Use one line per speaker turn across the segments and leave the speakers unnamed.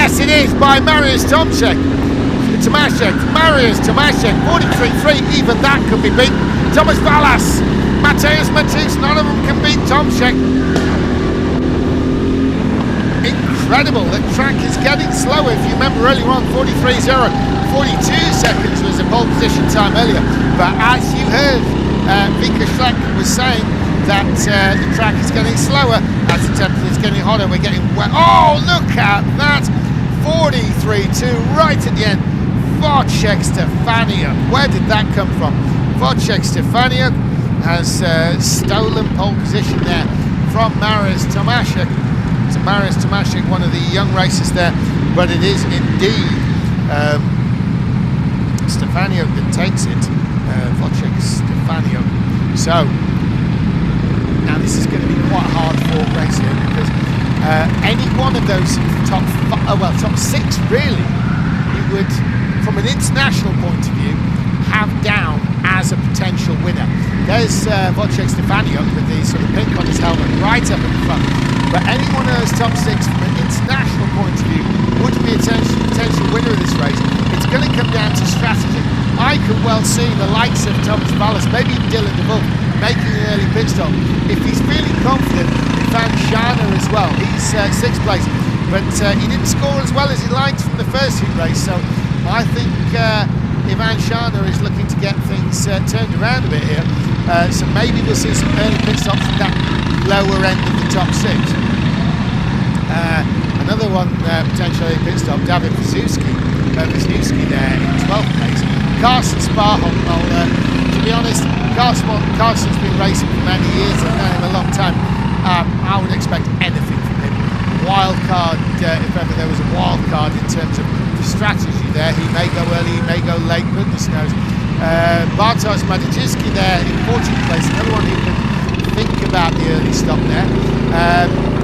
Yes, it is, by Mariusz Tomaszek. Mariusz Tomaszek, 43.3, even that could be beat. Thomas Ballas, Mateusz Matus, none of them can beat Tomaszek. Incredible, the track is getting slower. If you remember earlier on, 43.0, 42 seconds was the pole position time earlier. But as you heard, Vika Schleck was saying that the track is getting slower as the temperature is getting hotter. We're getting wet. Oh, look at that! 43.2 right at the end. Wojciech Stefaniuk, where did that come from? Wojciech Stefaniuk has stolen pole position there from Mariusz Tomaszek. So Mariusz Tomaszek, one of the young racers there, but it is indeed Stefaniuk that takes it. Wojciech Stefaniuk. So now this is going to be quite a hard fought race here, because any one of those top six really, you would, from an international point of view, have down as a potential winner. There's Wojciech Stefaniuk with the sort of pink on his helmet right up in the front. But any one of those top six from an international point of view would be a potential winner of this race. It's going to come down to strategy. I could well see the likes of Thomas Ballas, maybe even Dylan DeVoe, making an early pit stop. If he's feeling confident, Ivan Shana as well. He's sixth place, but he didn't score as well as he liked from the first heat race. So I think Ivan Shana is looking to get things turned around a bit here. So maybe we'll see some early pit stops from that lower end of the top six. Another one potentially pit stop, David Wisniewski there in 12th place. Carsten Sparholm, to be honest, Carsten's been racing for many years, I've known him a long time. I would expect anything from him. Wild card, if ever there was a wild card in terms of the strategy there, he may go early, he may go late, goodness knows. Bartosz Matuszewski there in 14th place, another one who can think about the early stop there.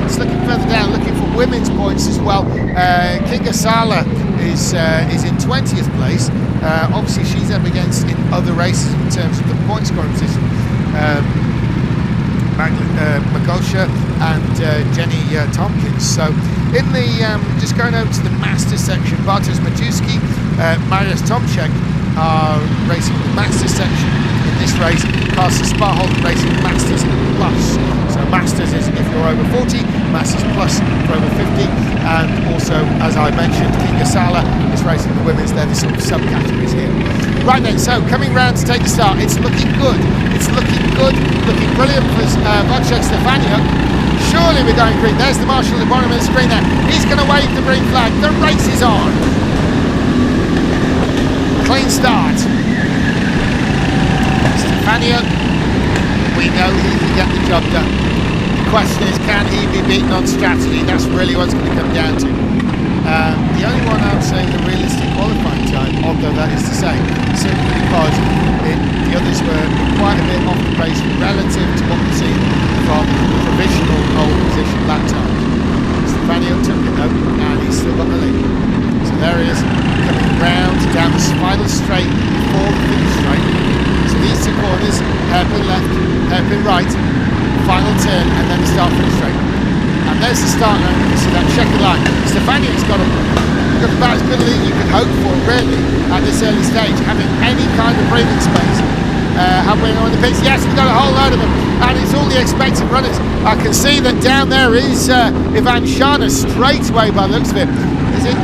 It's looking further down, looking for women's points as well. Kinga Sala is in 20th place. Obviously she's up against in other races in terms of the point scoring position. Magosha and Jenny Tompkins. So in the just going over to the Masters section, Bartosz Matuszewski, Mariusz Tomaszek are racing the Masters section in this race. Carsten Sparholm racing Masters Plus. So Masters is if you're over 40, Masters Plus for over 50, and also, as I mentioned, Kinga Sala is racing the women's. They're the sort of subcategories here. Right then, so coming round to take the start, it's looking good. It's looking good, looking brilliant for Wojciech Stefaniuk. Surely we're going green. There's the marshal at the bottom of the screen there. He's going to wave the green flag. The race is on. Clean start. Stefaniuk, we know he can get the job done. The question is, can he be beaten on strategy? That's really what's going to come down to. The only one I would say the realistic qualifying time, although that is to say, simply because the others were quite a bit off the pace relative to what we've seen from provisional pole position lap time. Stefaniuk took it though, and he's still got the lead. So there he is, coming round down the final straight before the finish straight. So these two corners, hairpin left, hairpin right, final turn, and then the start finish straight. And there's the start line, you can see that checkered line. Stefaniuk's got about as good a lead you could hope for, really, at this early stage, having any kind of breathing space. Halfway on the pits, yes, we've got a whole load of them, and it's all the expected runners. I can see that down there is Ivan Shana straight away by the looks of it. Is it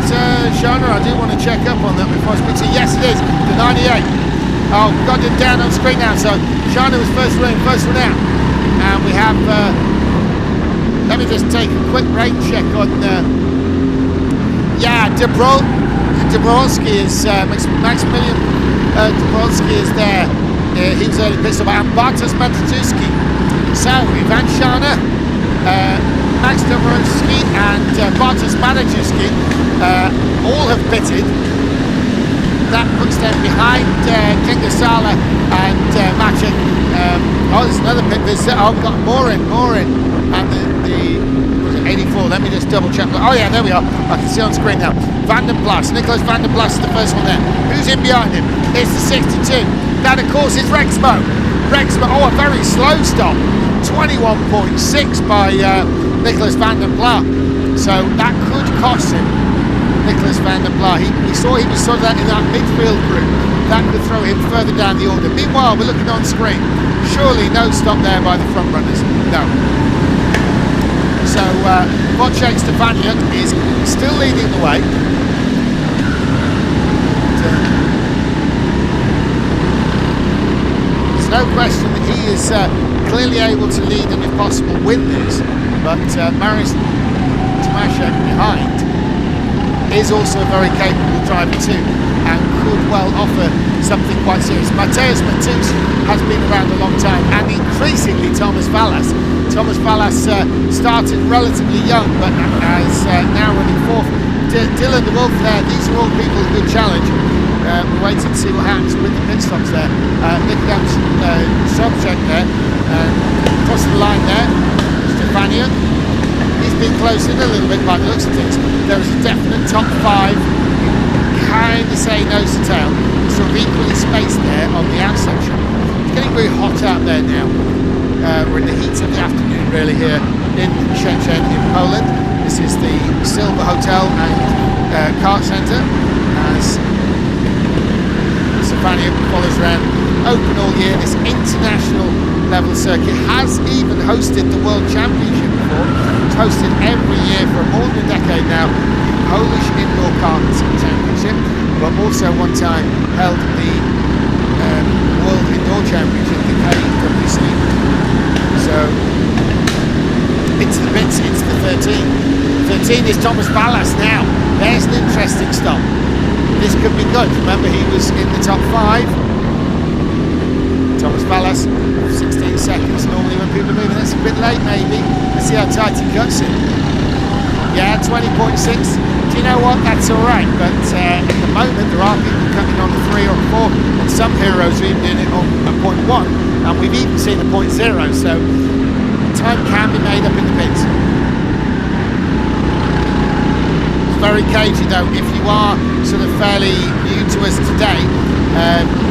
Shana? I do want to check up on that before I speak to you. Yes, it is, the 98. Oh, we've got it down on screen now, so Shana was first one in, first one out. And we have, let me just take a quick rain check on, yeah, Dabrowski is, Maximilian Dabrowski is there. He was early pit stop, and Bartosz Matuszewski. So, Ivan Shana, Max Dabrowski and Bartosz Matuszewski all have pitted. That puts them behind Kinga Sala and Maciek. There's another pit visit. I've got more in. And the was it 84? Let me just double check. Oh yeah, there we are. I can see on screen now. Van den Plas, Nicholas Van den Plas is the first one there. Who's in behind him? It's the 62. That of course is Rexmo. Oh, a very slow stop. 21.6 by Nicholas Van den Plas. So that could cost him Nicholas van der Pla. We saw he was sort of in that midfield group. That could throw him further down the order. Meanwhile, we're looking on screen. Surely no stop there by the front runners. No. So Wojciech Stefaniuk is still leading the way. There's no question that he is clearly able to lead and if possible win this. But Mariusz Tomaszek behind is also a very capable driver too, and could well offer something quite serious. Mateusz Matus has been around a long time, and increasingly Thomas Vallas. Thomas Vallas started relatively young, but is now running fourth. Dylan de Wolf there, these are all people who could challenge. We're waiting to see what happens with the pit stops there. Nikodem Sobczak there, across the line there, Stefaniuk. He's been close in a little bit by the looks of things. There is a definite top five, kind of say nose to tail, sort of equally spaced there on the outside section. It's getting very hot out there now. We're in the heat of the afternoon really here in Szczecin in Poland. This is the Silver Hotel and Kart Centre as Stefaniuk follows around. Open all year. This international level circuit has even hosted the World Championship before. It's hosted every year for more than a decade now. Polish Indoor Kart Championship, but also one time held the World Indoor Championship, the PIKC. So into the bits, into the 13. 13 is Thomas Vallas now. There's an interesting stop. This could be good. Remember, he was in the top 5. Thomas Vallas, 16 seconds. Normally when people are moving, that's a bit late maybe. Let's see how tight he cuts it. Yeah, 20.6. Do you know what? That's all right. But at the moment, there are people coming on the 3 or 4, and some heroes are even doing it on a 0.1, and we've even seen a 0.0. So time can be made up in the pits. It's very cagey though. If you are sort of fairly new to us today,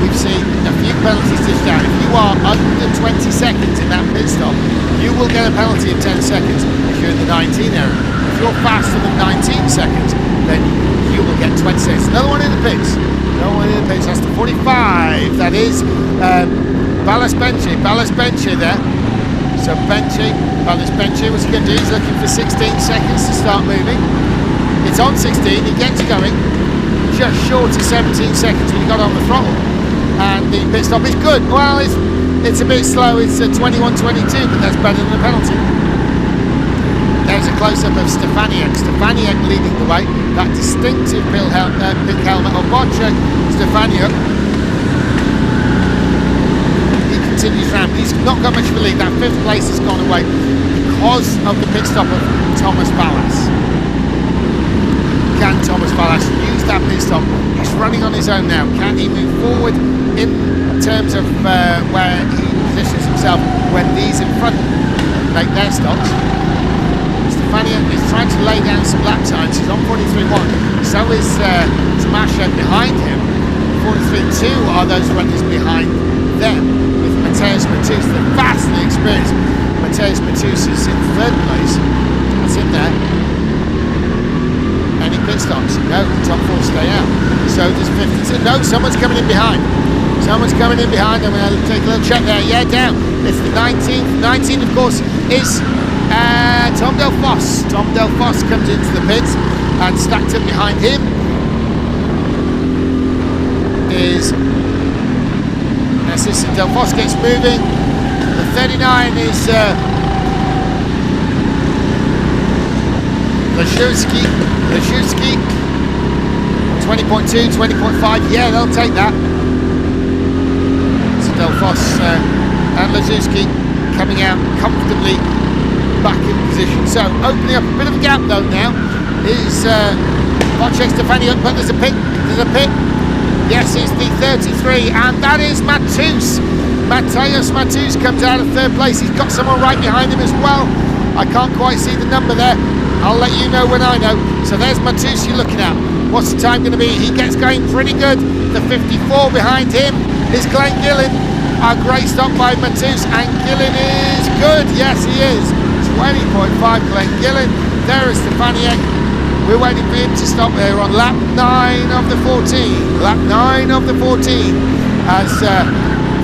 we've seen a few penalties dished out. If you are under 20 seconds in that pit stop, you will get a penalty of 10 seconds if you're in the 19 area. If you're faster than 19 seconds, then you will get 20 seconds. Another one in the pits. Another one in the pits. That's the 45. That is Ballas Benchi. Ballas Benchi there. So Benchi, Ballas Benchi, what's he going to do? He's looking for 16 seconds to start moving. It's on 16. He gets going. Just short of 17 seconds when he got on the throttle, and the pit stop is good. Well, it's a bit slow. It's a 21.22, but that's better than a penalty. There's a close-up of Stefaniuk. Stefaniuk leading the way. That distinctive pink helmet of Wojciech Stefaniuk. He continues round. He's not got much of a lead. That 5th place has gone away because of the pit stop of Thomas Vallas. Can Thomas Vallas use that pit stop? He's running on his own now. Can he move forward in terms of where he positions himself when these in front make their stops? Stefaniuk is trying to lay down some lap times. He's on 43.1. So is Tomaszek behind him. 43.2 are those runners behind them, with Mateusz Matus, the vastly experienced Mateusz Matus is in 3rd place. That's him there. Any pit stops? No, the top 4 stay out. So does 52. No, someone's coming in behind. Someone's coming in behind. I'm going to take a little check there. Yeah, down. It's the 19th. 19, of course, is Tom Del Foss. Tom Del Foss comes into the pits, and stacked up behind him is Assistant Del Foss gets moving. The 39 is Leszewski, 20.2, 20.5, yeah, they'll take that. So Del Foss and Leszewski coming out comfortably back in position. So opening up a bit of a gap though now is Wojciech Stefaniuk, but there's a pit. Yes, it's the 33, and that is Matus. Mateusz Matus comes out of 3rd place. He's got someone right behind him as well. I can't quite see the number there. I'll let you know when I know. So there's Matus you're looking at. What's the time going to be? He gets going pretty good. The 54 behind him is Glenn Gillen. A great stop by Matus, and Gillen is good. Yes, he is. 20.5 Glenn Gillen. There is Stefaniuk. We're waiting for him to stop there on lap 9 of the 14. Lap 9 of the 14 as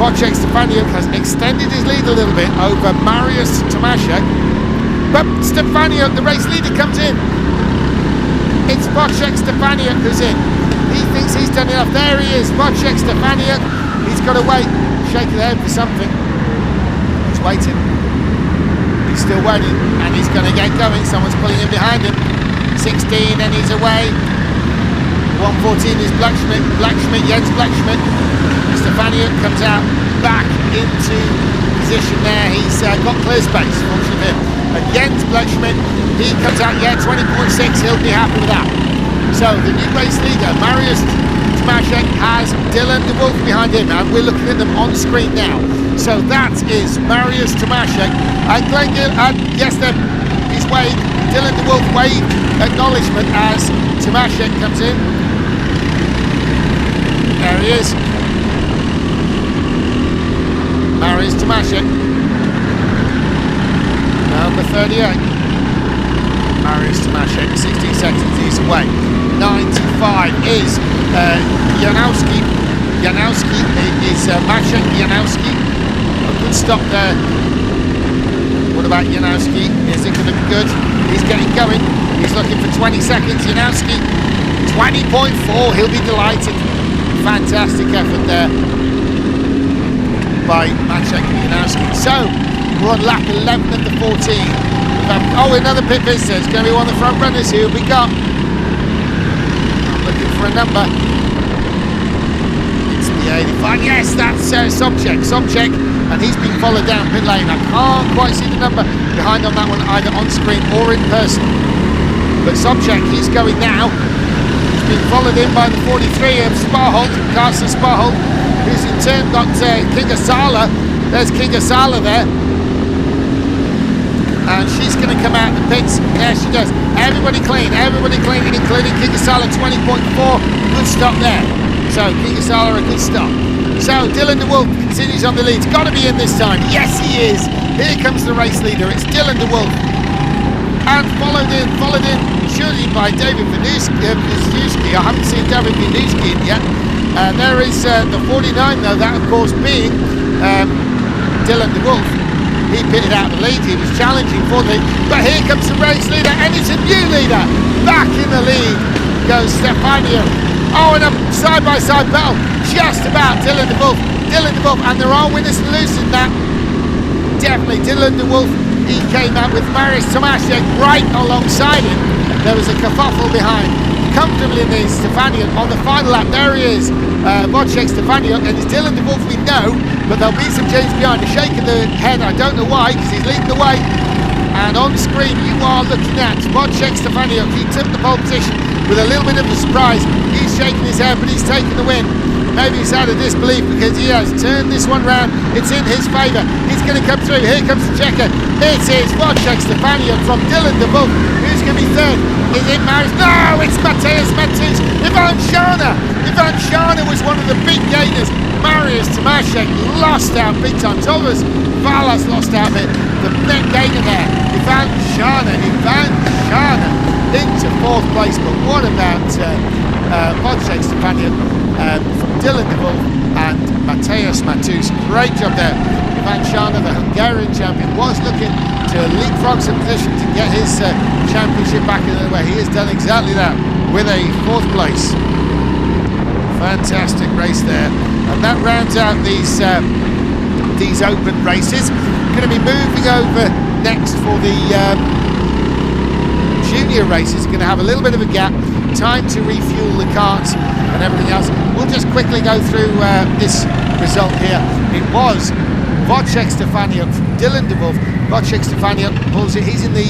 Wojciech Stefaniuk has extended his lead a little bit over Mariusz Tomaszek. But Stefaniuk, the race leader, comes in. It's Wojciech Stefaniuk who's in. He thinks he's done enough. There he is, Wojciech Stefaniuk. He's got to wait, shake his head for something. He's waiting. He's still waiting, and he's going to get going. Someone's pulling in behind him. 16, and he's away. 114 is Blackschmidt, Jens Blackschmidt. Stefaniuk comes out back into position there. He's got clear space, fortunately. And Jens Blackschmidt, he comes out, 20.6, he'll be happy with that. So the new race leader, Mariusz Tomaszek, has Dylan de Wolf behind him, and we're looking at them on screen now. So that is Mariusz Tomaszek and Glenn Gill, and yes, then he's waved. Dylan de Wolf waved acknowledgement as Tomaszek comes in. There he is. Mariusz Tomaszek, number 38. Mariusz Tomaszek, 16 seconds, he's away. 95 is Janowski. Janowski is Maciek Janowski. A good stop there. What about Janowski? Is it going to be good? He's getting going. He's looking for 20 seconds. Janowski, 20.4. He'll be delighted. Fantastic effort there by Maciek Janowski. So we're on lap 11 of the 14. Oh, another pit visitor. It's going to be one of the front runners. Who have we got? I'm looking for a number. It's the 85. Yes, that's Sobczak, and he's been followed down pit lane. I can't quite see the number behind on that one, either on screen or in person. But Sobczak, he's going now. He's been followed in by the 43 of Sparholt, Carsten Sparholt, who's in turn got Kinga Sala. There's Kinga Sala there. And she's going to come out the pits. There she does. Everybody clean, including Kinga Sala, 20.4. Good stop there. So Kinga Sala, a good stop. So Dylan de Wolf continues on the lead. He's got to be in this time. Yes, he is. Here comes the race leader. It's Dylan de Wolf. And followed in surely by David Wisniewski. I haven't seen David Wisniewski yet. There is the 49 though, that of course being Dylan de Wolf. He pitted out the lead, he was challenging for the lead, but here comes the race leader, and it's a new leader. Back in the lead goes Stefaniuk. Oh, and a side-by-side battle, just about Dylan de Wolf, and there are winners and losers in that. Definitely Dylan de Wolf, he came out with Mariusz Tomaszek right alongside him. There was a kerfuffle behind. Comfortably in the Stefaniuk on the final lap. There he is, Wojciech Stefaniuk, and it's Dylan de Wolf we know, but there'll be some change behind. A shake of the head, I don't know why, because he's leading the way. And on screen you are looking at Wojciech Stefaniuk. He took the pole position with a little bit of a surprise. He's shaking his head, but he's taking the win. Maybe he's out of disbelief because he has turned this one round. It's in his favour. He's going to come through. Here comes the checker. It is Wojciech Stefaniuk from Dylan de Wolf. Who's going to be third? Is it Mariusz? No, it's Mateusz Matusz. Ivan Shana was one of the big gainers. Mariusz Tomaszek lost out big time. Thomas Valas lost out a bit. The big gainer there. Ivan Shana into fourth place. But what about Wojciech Stefaniuk from Dylan de Wolf and Mateusz Matusz? Great job there. Ivan Shana, the Hungarian champion, was looking to leapfrog some position to get his championship back in the way. He has done exactly that with a fourth place. Fantastic race there, and that rounds out these open races. Going to be moving over next for the junior races. Going to have a little bit of a gap, time to refuel the carts and everything else. We'll just quickly go through this result here. It was Wojciech Stefaniuk from Dylan de Wolf. Wojciech Stefaniuk pulls it. He's in the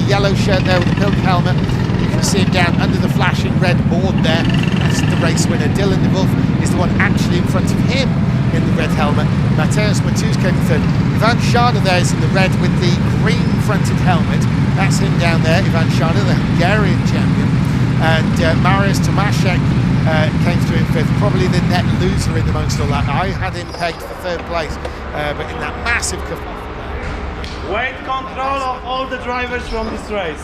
yellow shirt there with the pink helmet. You can see him down under the flashing red board there. That's the race winner. Dylan de Wolf is the one actually in front of him in the red helmet. Mateusz Matusz came in third. Ivan Shana there is in the red with the green fronted helmet. That's him down there, Ivan Shana, the Hungarian champion. And Mariusz Tomaszek came through in fifth, probably the net loser in amongst all that. I had him pegged for third place, but in that massive kerfuffle.
Weight control of all the drivers from this race.